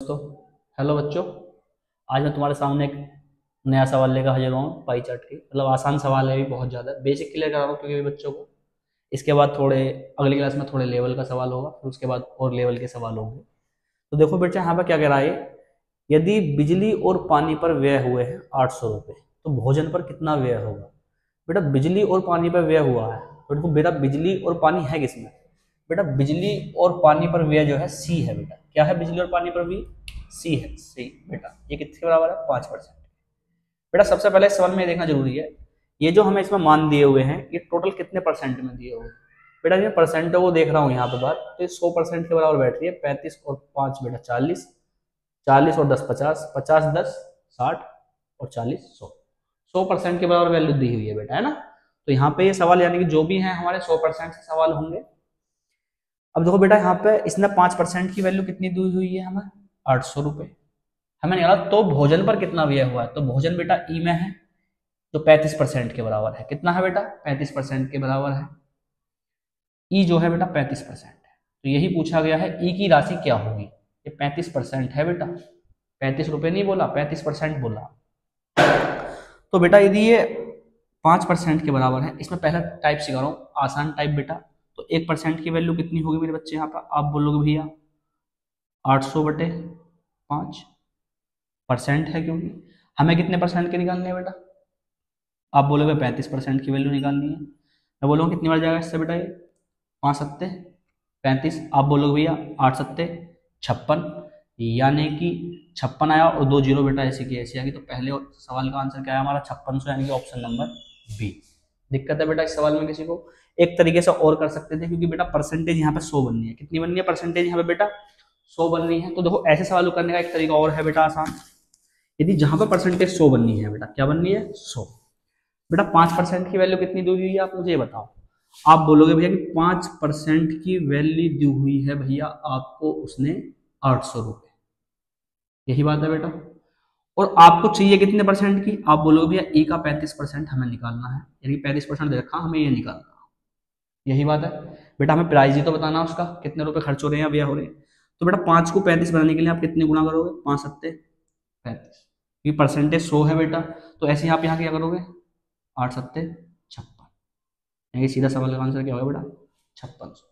दोस्तों, हेलो बच्चों। आज मैं तुम्हारे सामने एक नया सवाल लेकर हाजिर हुआ हूँ पाई चार्ट की। मतलब आसान सवाल है, भी बहुत ज़्यादा बेसिक क्लियर करा रहा हूँ क्योंकि बच्चों को इसके बाद थोड़े अगली क्लास में थोड़े लेवल का सवाल होगा, फिर उसके बाद और लेवल के सवाल होंगे। तो देखो बेटा, यहाँ पर क्या कह रहा है, यदि बिजली और पानी पर व्यय हुए हैं 800 रुपये, तो भोजन पर कितना व्यय होगा। बेटा बिजली और पानी पर व्यय हुआ है, तो देखो बेटा बिजली और पानी है किसमें। बेटा बिजली और पानी पर व्यय जो है सी है। बेटा क्या है, बिजली और पानी पर व्यय सी है। सी बेटा ये किसके बराबर है, 5%। बेटा सबसे पहले इस सवाल में ये देखना जरूरी है, ये जो हमें इसमें मान दिए हुए हैं ये टोटल कितने परसेंट में दिए हुए हैं। बेटा ये परसेंट को देख रहा हूँ यहाँ पे बात, तो 100% के बराबर बैठ रही है। 35 और 5 बेटा 40, 40 और 10 50, 50 10 60 और 40 100। 100% के बराबर वैल्यू दी हुई है बेटा, है ना। तो यहाँ पे ये सवाल यानी कि जो भी है हमारे 100% से सवाल होंगे। अब देखो बेटा, यहाँ पे इसने 5% की वैल्यू कितनी दी हुई है हमें, 800 रुपये। हमें निकाला तो भोजन पर कितना व्यय हुआ है, तो भोजन बेटा ई में है, जो 35% के बराबर है। कितना है बेटा, 35% के बराबर है। ई जो है बेटा 35% है, तो यही पूछा गया है ई की राशि क्या होगी। ये 35% है बेटा, 35 रुपये नहीं बोला, 35% बोला। तो बेटा यदि ये 5% के बराबर है, इसमें पहला टाइप सिखा रहा हूँ, आसान टाइप बेटा। तो 1% की वैल्यू कितनी होगी मेरे बच्चे, यहाँ पर आप बोलोगे भैया 800/5% है, क्योंकि हमें कितने परसेंट के निकालने हैं बेटा, आप बोलोगे 35% की वैल्यू निकालनी है। मैं बोलूँगा कितनी बार जाएगा इससे बेटा, ये 5 सत्ते 35, आप बोलोगे भैया 8 सत्ते 56, यानी कि 56 आया और 2 जीरो बेटा ऐसे की ऐसी आ गई। तो पहले सवाल का आंसर क्या है हमारा, 5600, यानी कि ऑप्शन नंबर बी। दिक्कत है बेटा इस सवाल में किसी को, एक तरीके से और कर सकते थे, क्योंकि बेटा परसेंटेज यहाँ पे 100 बननी है। कितनी बननी है परसेंटेज यहाँ पे बेटा, 100 बननी है। तो देखो ऐसे सवालों करने का एक तरीका और है बेटा आसान, यदि जहां पर परसेंटेज 100 बननी है बेटा, क्या बननी है 100। बेटा 5% की वैल्यू कितनी दी हुई है, आप मुझे ये बताओ। आप बोलोगे भैया कि 5% की वैल्यू दी हुई है भैया आपको उसने 800 रुपये, यही बात है बेटा। और आपको चाहिए कितने परसेंट की, आप बोलोगे भैया ई का 35% हमें निकालना है, यानी कि 35% दे रखा, हमें ये निकालना, यही बात है बेटा। हमें प्राइस ही तो बताना उसका, कितने रुपए खर्च हो रहे हैं या व्यय हो रहे हैं। तो बेटा 5 को 35 बनाने के लिए आप कितने गुणा करोगे, 5 सत्ते 35, क्योंकि परसेंटेज 100 है बेटा। तो ऐसे ही आप यहाँ क्या करोगे, 8 सत्ते 56, यानी सीधा सवाल का आंसर क्या होगा बेटा 5600।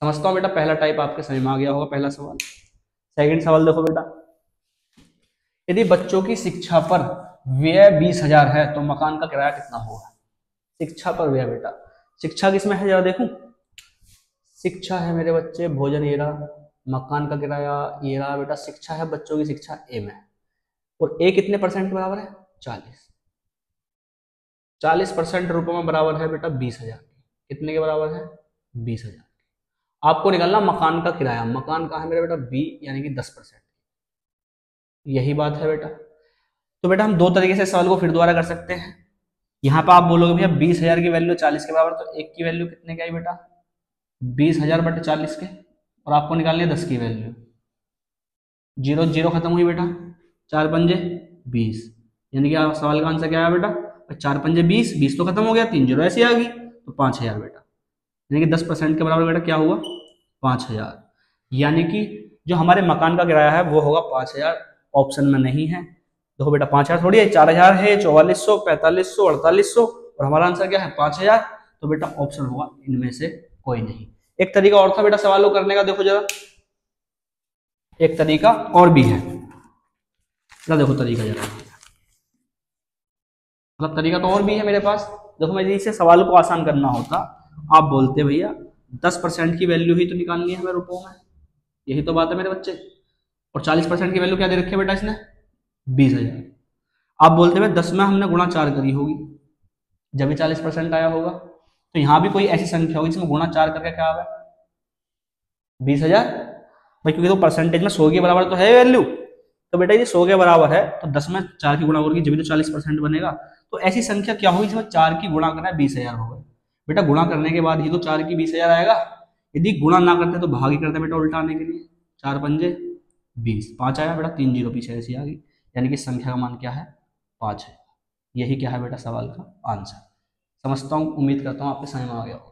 समझता हूँ बेटा पहला टाइप आपके समझ में आ गया होगा, पहला सवाल। सेकंड सवाल देखो बेटा, यदि बच्चों की शिक्षा पर व्यय 20,000 है तो मकान का किराया कितना होगा। शिक्षा पर व्यय बेटा, शिक्षा किसमें है जरा देखूं, शिक्षा है मेरे बच्चे भोजन ये रहा, मकान का किराया ये रहा बेटा। शिक्षा है बच्चों की शिक्षा ए में, और ए कितने परसेंट के बराबर है, 40। 40% रुपए में बराबर है बेटा 20,000। कितने के बराबर है, 20,000। आपको निकालना मकान का किराया, मकान का है मेरा बेटा बी, यानी कि 10%, यही बात है बेटा। तो बेटा हम दो तरीके से सवाल को फिर दोबारा कर सकते हैं। यहाँ पे आप बोलोगे भैया 20,000 की वैल्यू 40 के बराबर, तो एक की वैल्यू कितने की आई बेटा, 20,000/40 के, और आपको निकालनी है 10 की वैल्यू। जीरो जीरो खत्म हुई बेटा, 4×5 = 20, यानी कि सवाल का आंसर क्या आया बेटा, 4×5 = 20, 20 तो खत्म हो गया, 3 जीरो ऐसी आ गई, तो 5,000 बेटा, यानी कि 10% के बराबर बेटा क्या हुआ 5,000। यानी कि जो हमारे मकान का किराया है वो होगा 5,000, ऑप्शन में नहीं है। देखो बेटा 5,000 थोड़ी है, 4,000 है, 4400, 4500, 4800, और हमारा आंसर क्या है 5,000। तो बेटा ऑप्शन होगा इनमें से कोई नहीं। एक तरीका और था बेटा सवाल को करने का, देखो जरा एक तरीका और भी है, जरा देखो तरीका जरा, मतलब तरीका तो और भी है मेरे पास। देखो मैं इसे सवाल को आसान करना होता, आप बोलते भैया 10% की वैल्यू ही तो निकालनी है हमें रुपयों में, यही तो बात है मेरे बच्चे। और 40% की वैल्यू क्या दे रखी है बेटा इसने, 20,000। आप बोलते हुए 10 में हमने गुणा 4 करी होगी, जब भी 40% आया होगा। तो यहाँ भी कोई ऐसी संख्या होगी जिसमें गुणा 4 करके क्या आया 20,000 भाई, क्योंकि तो परसेंटेज में 100 के बराबर तो है वैल्यू। तो बेटा ये 100 के बराबर है, तो 10 में 4 की गुणा होगी जब भी तो 40% बनेगा। तो ऐसी संख्या क्या होगी जिसमें 4 की गुणा करना है 20,000 होगा। बेटा गुणा करने के बाद ही तो 4 की 20,000 आएगा, यदि गुणा ना करते तो भाग ही करते बेटा उल्टा आने के लिए, 4×5 = 20, 5 आया बेटा, 3 जीरो पीछे ऐसी आ गई, यानी कि संख्या का मान क्या है 5 है। यही क्या है बेटा सवाल का आंसर। समझता हूँ, उम्मीद करता हूँ आपके समझ में आ गया हो।